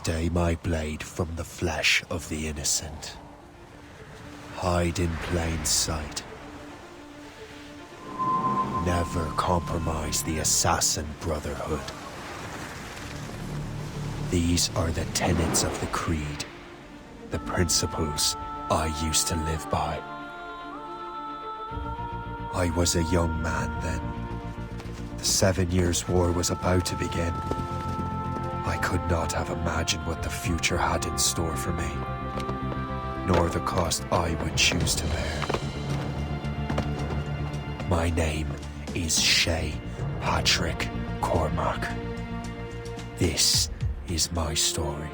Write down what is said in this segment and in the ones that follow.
Stay my blade from the flesh of the innocent. Hide in plain sight. Never compromise the Assassin Brotherhood. These are the tenets of the Creed, the principles I used to live by. I was a young man then. The 7 Years' War was about to begin. I could not have imagined what the future had in store for me, nor the cost I would choose to bear. My name is Shay Patrick Cormac. This is my story.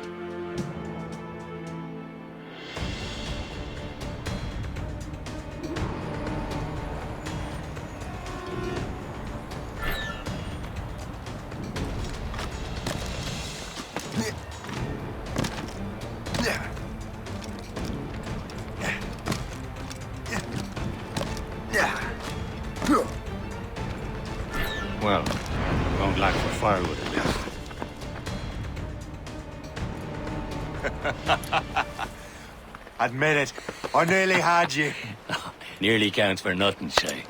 Well, we won't lack for firewood at least. Admit it, I nearly had you. Nearly counts for nothing, Shay.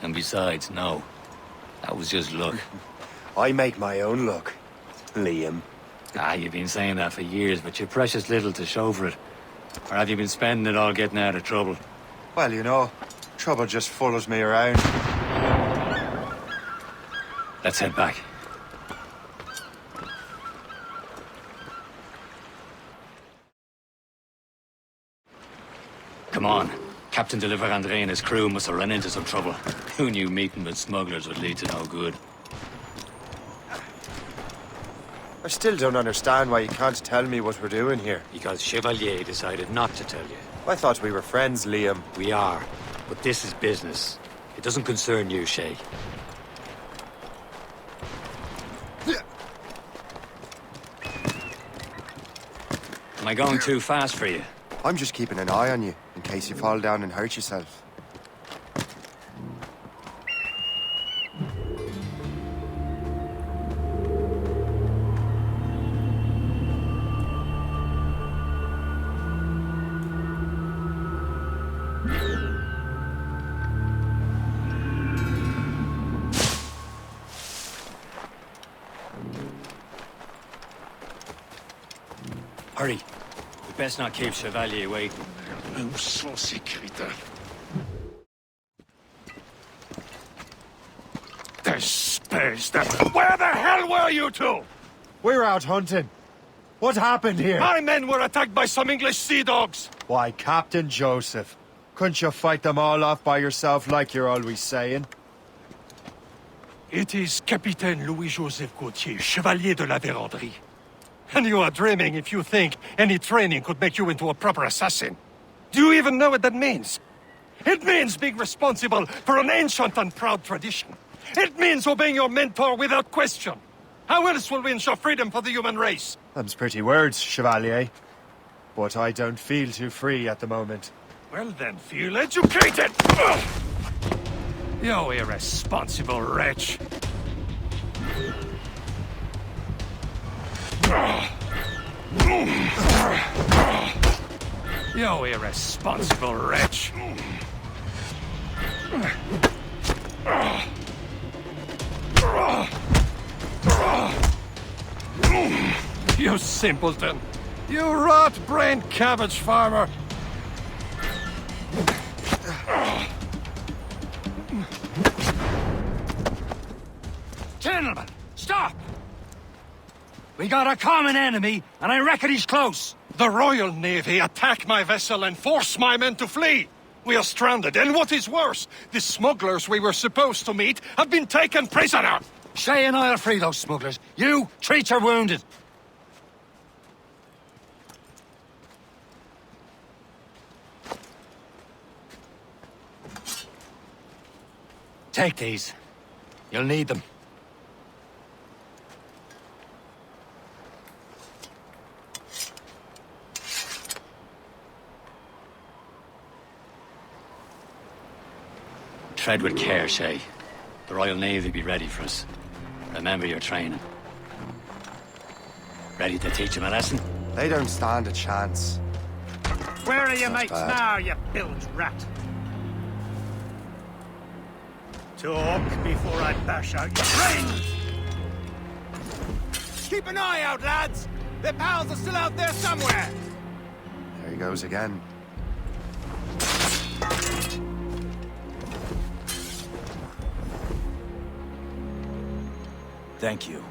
And besides, no. That was just luck. I make my own luck, Liam. You've been saying that for years, but you're precious little to show for it. Or have you been spending it all getting out of trouble? Well, you know, trouble just follows me around. Let's head back. Come on. Captain de Andre and his crew must have run into some trouble. Who knew meeting with smugglers would lead to no good? I still don't understand why you can't tell me what we're doing here. Because Chevalier decided not to tell you. I thought we were friends, Liam. We are, but this is business. It doesn't concern you, Shay. Am I going too fast for you? I'm just keeping an eye on you, in case you fall down and hurt yourself. Hurry. We best not keep Chevalier waiting. Où sont ces crétins? Where the hell were you two? We're out hunting. What happened here? My men were attacked by some English sea dogs. Why, Captain Joseph. Couldn't you fight them all off by yourself like you're always saying? It is Capitaine Louis-Joseph Gauthier, Chevalier de la Vérendrye. And you are dreaming if you think any training could make you into a proper assassin. Do you even know what that means? It means being responsible for an ancient and proud tradition. It means obeying your mentor without question. How else will we ensure freedom for the human race? Them's pretty words, Chevalier. But I don't feel too free at the moment. Well then, feel educated! Ugh! You irresponsible wretch. You irresponsible wretch. You simpleton. You rot-brained cabbage farmer. Gentlemen, stop! We got a common enemy, and I reckon he's close. The Royal Navy attack my vessel and force my men to flee. We are stranded, and what is worse, the smugglers we were supposed to meet have been taken prisoner. Shay and I'll free those smugglers. You, treat your wounded. Take these. You'll need them. Tread with care, Shay. The Royal Navy be ready for us. Remember your training. Ready to teach him a lesson? They don't stand a chance. Where are your Not mates bad. now, you bilge rat? Talk before I bash out your brains! Keep an eye out, lads! Their pals are still out there somewhere! There he goes again. Thank you.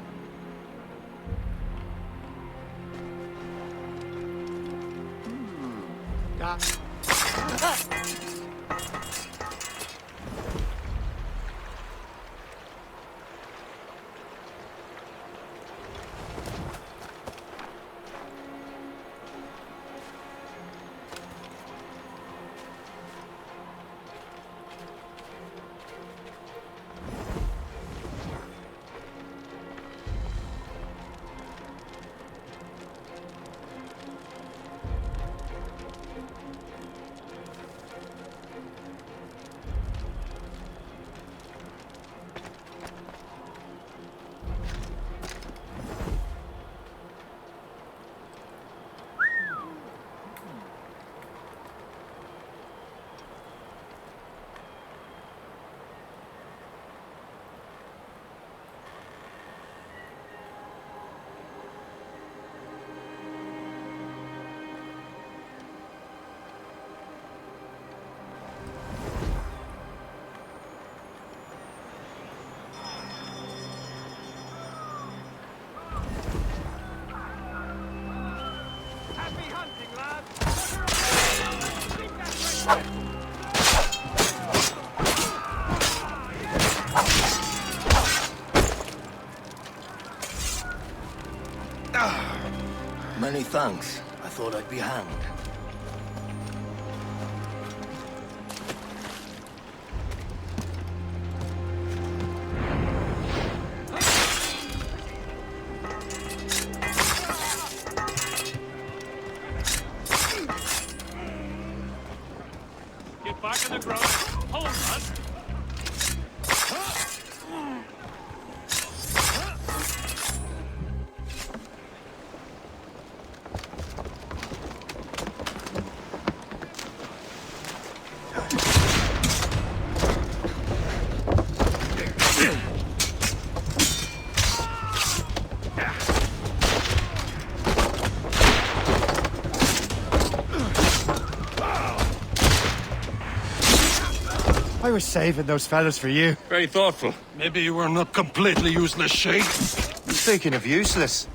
Many thanks. I thought I'd be hanged. Get back in the ground. Hold on. I was saving those fellas for you. Very thoughtful. Maybe you were not completely useless, Shay. Speaking of useless,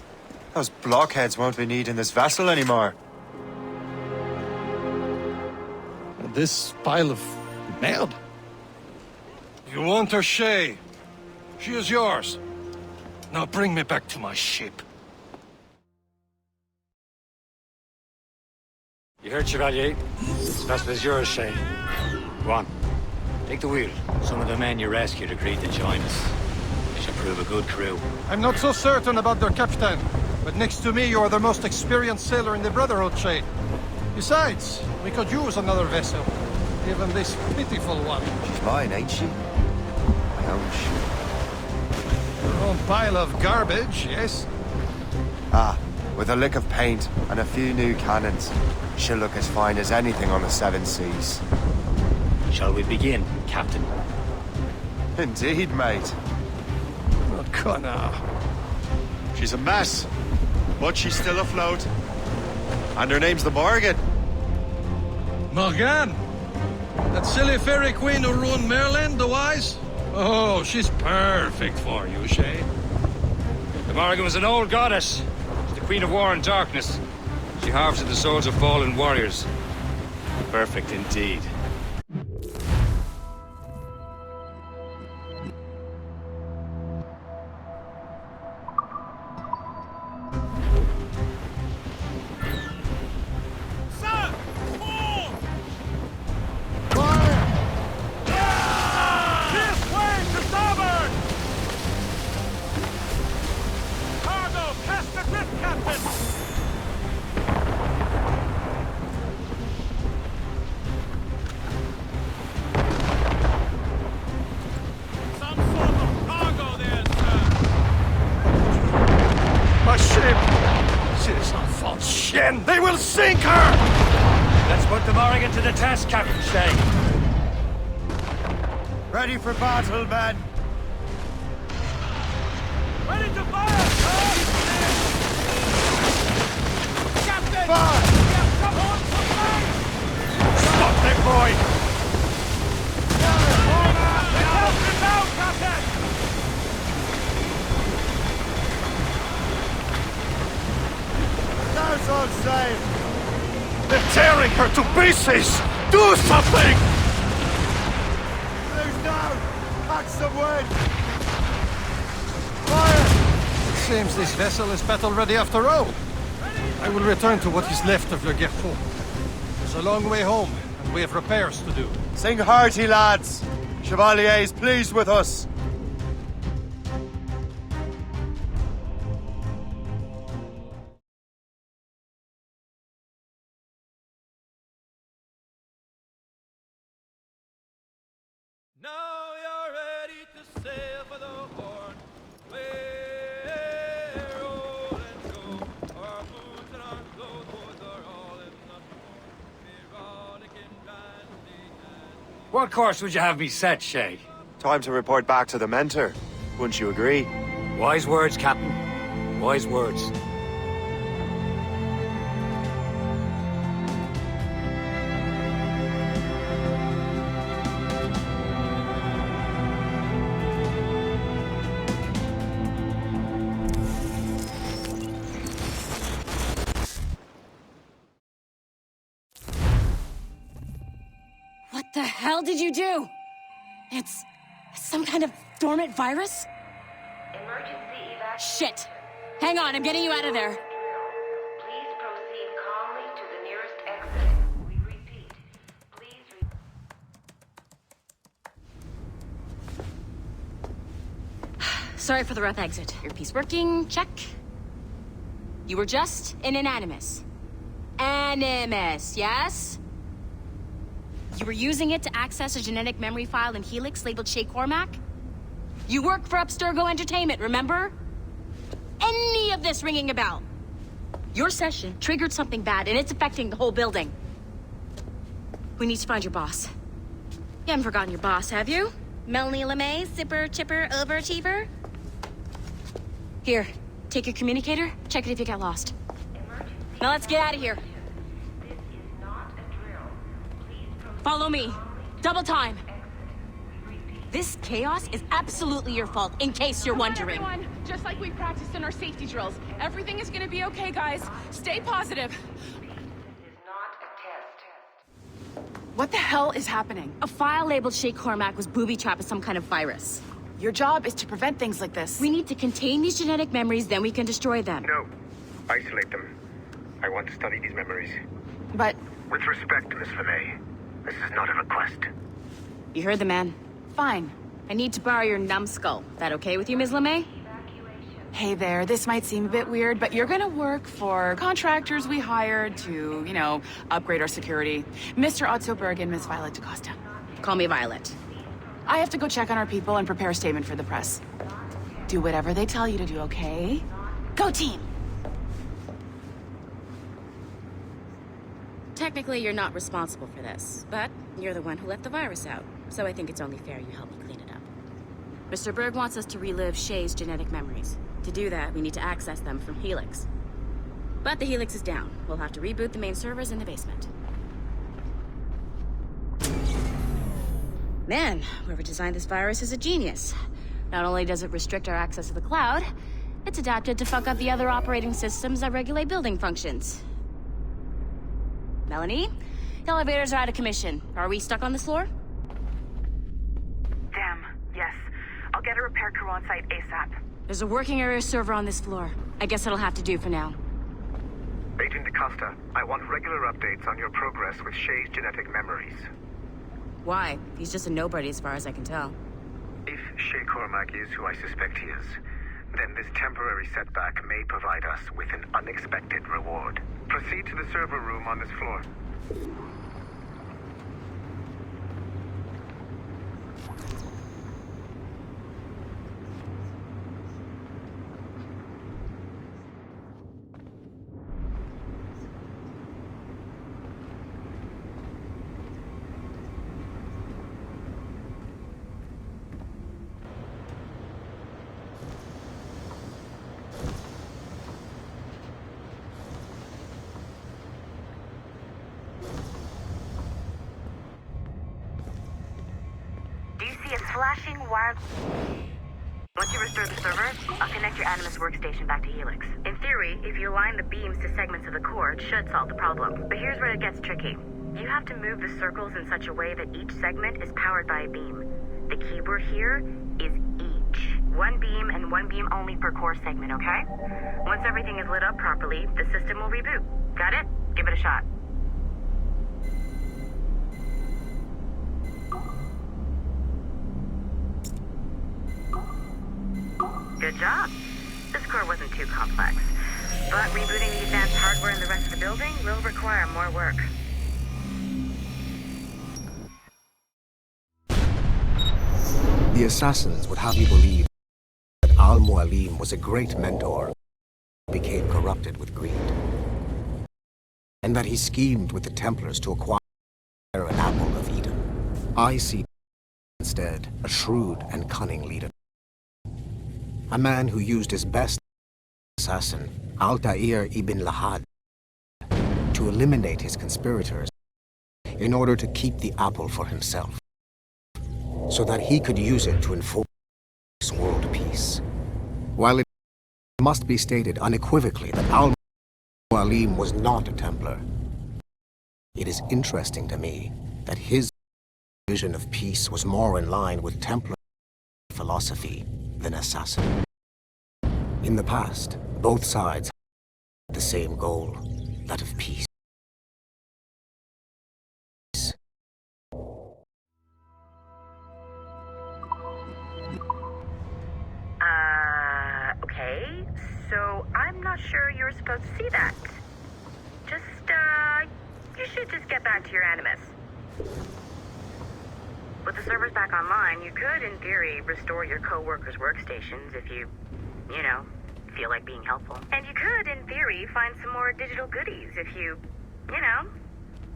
those blockheads won't be needing this vessel anymore. This pile of merd? You want her, Shay? She is yours. Now bring me back to my ship. You heard, Chevalier? This vessel is yours, Shay. Go on. Take the wheel. Some of the men you rescued agreed to join us. They should prove a good crew. I'm not so certain about their captain, but next to me you are the most experienced sailor in the Brotherhood, Shay. Besides, we could use another vessel, even this pitiful one. She's mine, ain't she? My own ship. Your own pile of garbage, yes? Ah, with a lick of paint and a few new cannons, she'll look as fine as anything on the Seven Seas. Shall we begin, Captain? Indeed, mate. Oh, Connor. She's a mess, but she's still afloat. And her name's the Morgan. Morgan? That silly fairy queen who ruined Merlin, the wise? Oh, she's perfect for you, Shay. The Morgan was an old goddess. She's the Queen of War and Darkness. She harvested the souls of fallen warriors. Perfect indeed. Sink her! Let's put the Morrigan to the test, Captain Shay. Ready for battle, men! Ready to fire! Captain! Fire! We have someone to fight! Stop them, boy! Help him out, Captain! That's all safe! They're tearing her to pieces! Do something! Loose down! Catch some wind! Fire! Seems this vessel is battle ready after all. I will return to what is left of Le Guerfort. It's a long way home, and we have repairs to do. Sing hearty, lads! Chevalier is pleased with us. Now you're ready to sail for the Horn. We're rolling go. Our boots and our clothes are all in the form. We're rollicking grandly and What course would you have me set, Shay? Time to report back to the mentor. Wouldn't you agree? Wise words, Captain. Wise words. What the hell did you do? It's some kind of dormant virus? Emergency evacuation. Shit! Hang on, I'm getting you out of there. Please proceed calmly to the nearest exit. We repeat. Please Sorry for the rough exit. Earpiece working, check. You were just an animus. Animus, yes? You were using it to access a genetic memory file in Helix labeled Shay Cormac? You work for Abstergo Entertainment, remember? Any of this ringing a bell? Your session triggered something bad, and it's affecting the whole building. We need to find your boss. You haven't forgotten your boss, have you? Melanie LeMay, zipper, chipper, overachiever? Here, take your communicator, check it if you get lost. Now let's get out of here. This is not a drill. Please proceed. Follow me. Double time. This chaos is absolutely your fault, in case you're wondering. Everyone, just like we practiced in our safety drills. Everything is gonna be okay, guys. Stay positive. This is not a test. What the hell is happening? A file labeled Shay Cormac was booby-trapped with some kind of virus. Your job is to prevent things like this. We need to contain these genetic memories, then we can destroy them. No. Isolate them. I want to study these memories. But With respect, Miss LeMay, this is not a request. You heard the man. fine. I need to borrow your numbskull. That okay with you, Ms. LeMay? Hey there, this might seem a bit weird, but you're gonna work for contractors we hired to, upgrade our security. Mr. Otto Berg and Miss Violet DaCosta. Call me Violet. I have to go check on our people and prepare a statement for the press. Do whatever they tell you to do, okay? Go team! Technically, you're not responsible for this, but you're the one who let the virus out, so I think it's only fair you help me clean it up. Mr. Berg wants us to relive Shay's genetic memories. To do that, we need to access them from Helix. But the Helix is down. We'll have to reboot the main servers in the basement. Man, whoever designed this virus is a genius. Not only does it restrict our access to the cloud, it's adapted to fuck up the other operating systems that regulate building functions. Melanie? The elevators are out of commission. Are we stuck on this floor? Damn, yes. I'll get a repair crew on site ASAP. There's a working area server on this floor. I guess it'll have to do for now. Agent DaCosta, I want regular updates on your progress with Shay's genetic memories. Why? He's just a nobody as far as I can tell. If Shay Cormac is who I suspect he is, then this temporary setback may provide us with an unexpected reward. Proceed to the server room on this floor. flashing wire... Once you restore the server, I'll connect your Animus workstation back to Helix. In theory, if you align the beams to segments of the core, it should solve the problem. But here's where it gets tricky. You have to move the circles in such a way that each segment is powered by a beam. The keyword here is each. One beam and one beam only per core segment, okay? Once everything is lit up properly, the system will reboot. Got it? Give it a shot. Good job. This core wasn't too complex. But rebooting the advanced hardware in the rest of the building will require more work. The assassins would have you believe that Al-Mualim was a great mentor who became corrupted with greed. And that he schemed with the Templars to acquire an apple of Eden. I see instead a shrewd and cunning leader. A man who used his best assassin, Altair ibn Lahad, to eliminate his conspirators in order to keep the apple for himself, so that he could use it to enforce world peace. While it must be stated unequivocally that Al-Mualim was not a Templar, it is interesting to me that his vision of peace was more in line with Templar philosophy than assassin. In the past, both sides had the same goal, that of peace. Okay, so I'm not sure you're supposed to see that. You should just get back to your Animus. With the servers back online, you could, in theory, restore your co-workers' workstations if you feel like being helpful. And you could, in theory, find some more digital goodies if you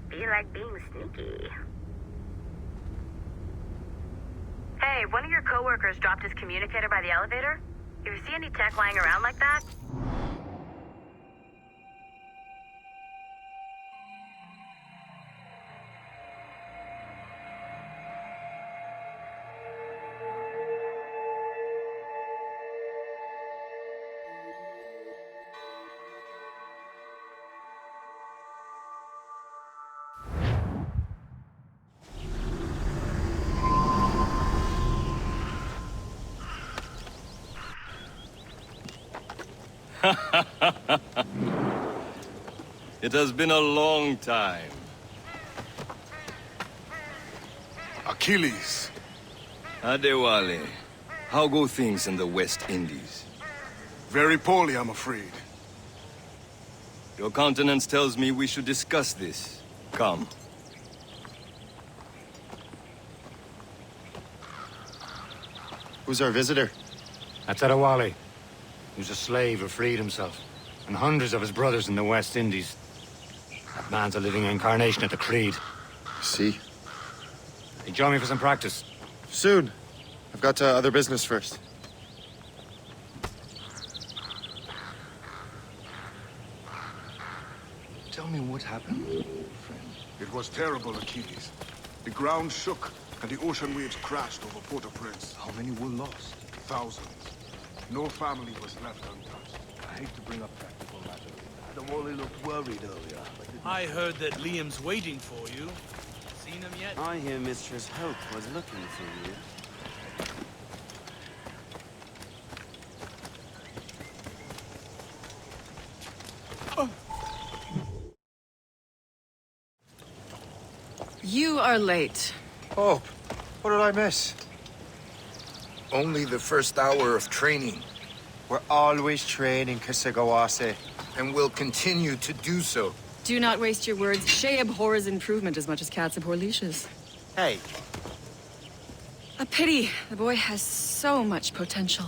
feel like being sneaky. Hey, one of your co-workers dropped his communicator by the elevator. If you see any tech lying around like that... It has been a long time. Achilles. Adewale, how go things in the West Indies? Very poorly, I'm afraid. Your countenance tells me we should discuss this. Come. Who's our visitor? That's Adewale. He was a slave who freed himself. And hundreds of his brothers in the West Indies. That man's a living incarnation of the Creed. See? Hey, join me for some practice. Soon. I've got other business first. Tell me what happened, friend. It was terrible, Achilles. The ground shook, and the ocean waves crashed over Port-au-Prince. How many were lost? Thousands. No family was left untouched. I hate to bring up practical matters. Adewale looked worried earlier. I heard that Liam's waiting for you. Seen him yet? I hear Mistress Hope was looking for you. You are late. Hope, what did I miss? Only the first hour of training. We're always training, Kusagawase. And will continue to do so. Do not waste your words. Shay abhors improvement as much as cats abhor leashes. Hey. A pity. The boy has so much potential.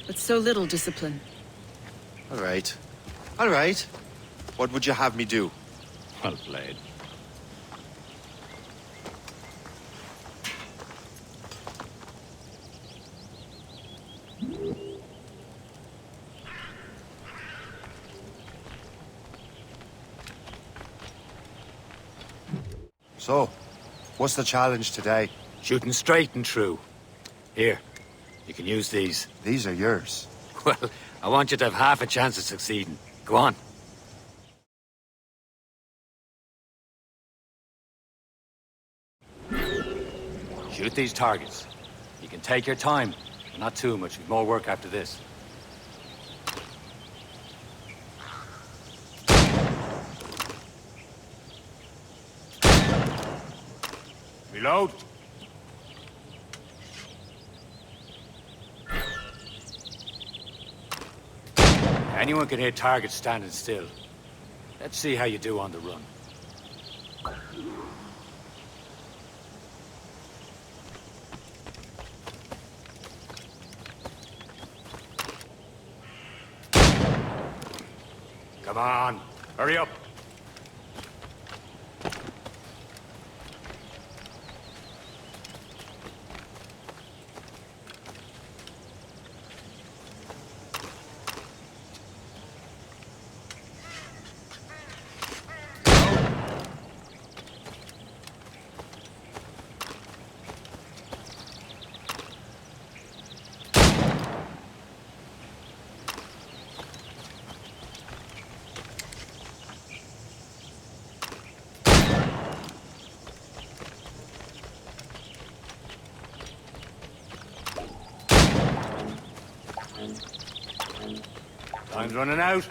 But so little discipline. All right. All right. What would you have me do? Well played. So, What's the challenge today? Shooting straight and true. Here, you can use these. These are yours. Well, I want you to have half a chance of succeeding. Go on. Shoot these targets. You can take your time, but not too much. We've more work after this. Reload. Anyone can hit targets standing still. Let's see how you do on the run. Come on, hurry up. Time's running out.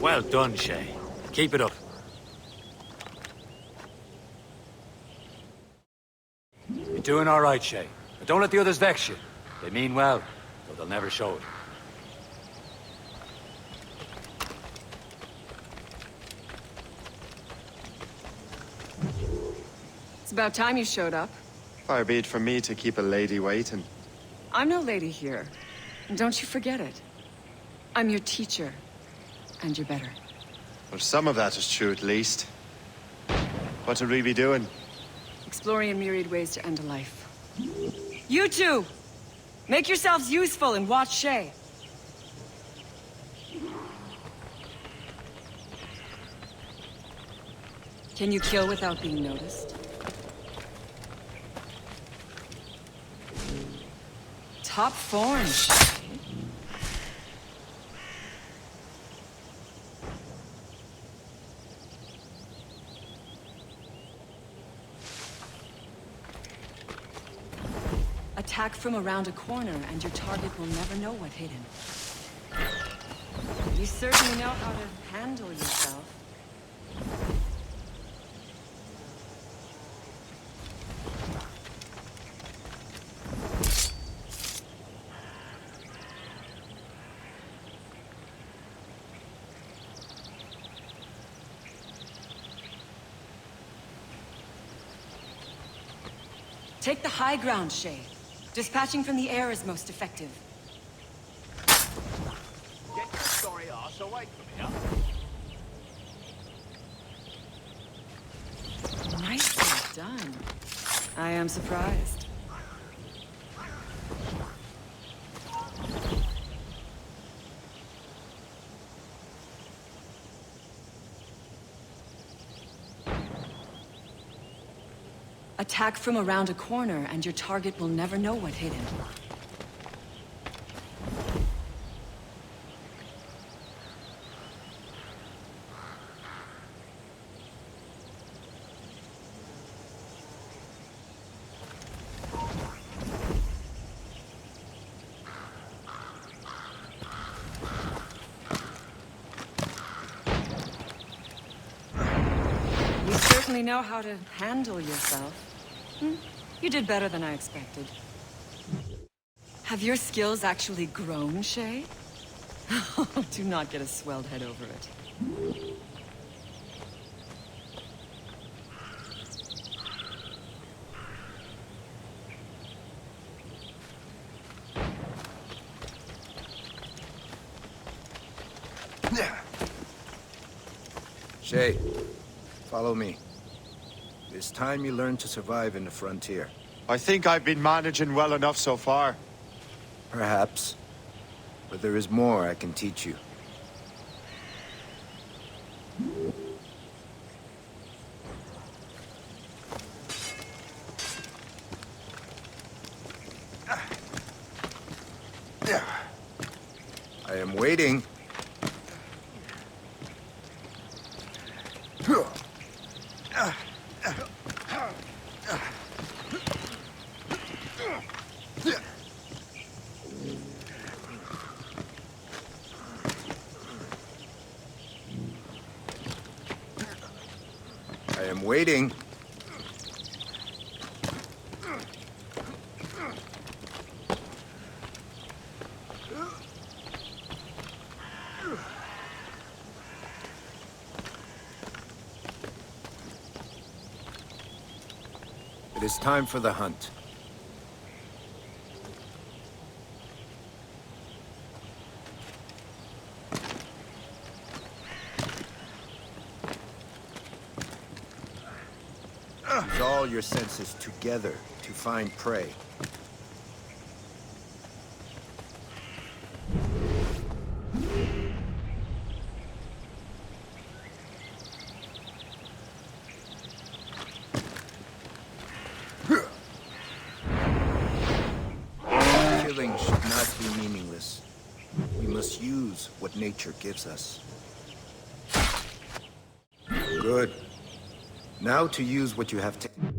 Well done, Shay. Keep it up. You're doing all right, Shay. But don't let the others vex you. They mean well, though they'll never show it. It's about time you showed up. Far be it from me to keep a lady waiting. I'm no lady here. And don't you forget it. I'm your teacher. And you're better. Well, some of that is true at least. What would we be doing? Exploring a myriad ways to end a life. You two! Make yourselves useful and watch Shay. Can you kill without being noticed? Top form. Attack from around a corner, and your target will never know what hit him. You certainly know how to handle yourself. Take the high ground, Shay. Dispatching from the air is most effective. Get your sorry arse away from here. Nicely done. I am surprised. Attack from around a corner, and your target will never know what hit him. You certainly know how to handle yourself. You did better than I expected. Have your skills actually grown, Shay? Do not get a swelled head over it. Shay, follow me. It's time you learn to survive in the frontier. I think I've been managing well enough so far. Perhaps. But there is more I can teach you. I am waiting. I am waiting. It is time for the hunt. Use all your senses together to find prey. Killing should not be meaningless. We must use what nature gives us. Good. Now to use what you have taken.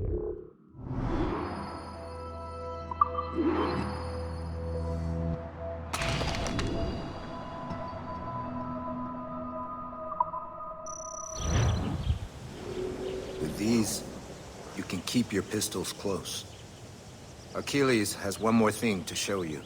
With these, you can keep your pistols close. Achilles has one more thing to show you.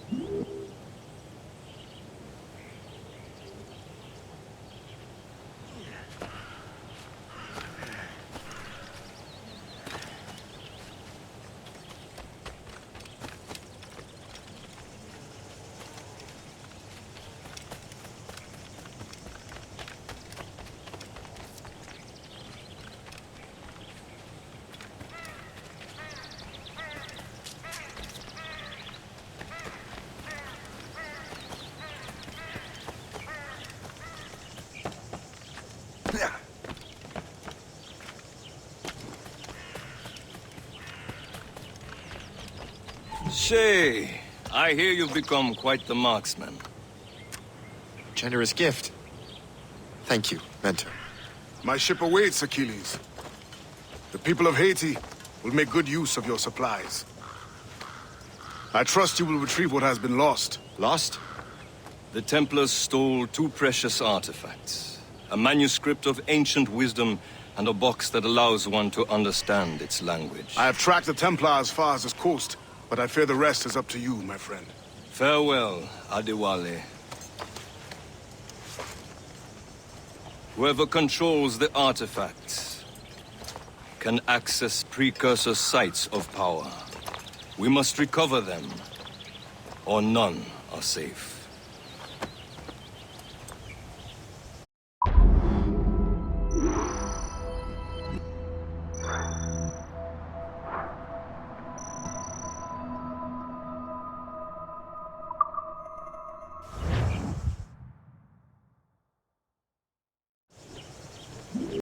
Shay, I hear you've become quite the marksman. Generous gift. Thank you, Mentor. My ship awaits, Achilles. The people of Haiti will make good use of your supplies. I trust you will retrieve what has been lost. Lost? The Templars stole two precious artifacts. A manuscript of ancient wisdom and a box that allows one to understand its language. I have tracked the Templar as far as this coast, but I fear the rest is up to you, my friend. Farewell, Adewale. Whoever controls the artifacts can access precursor sites of power. We must recover them, or none are safe.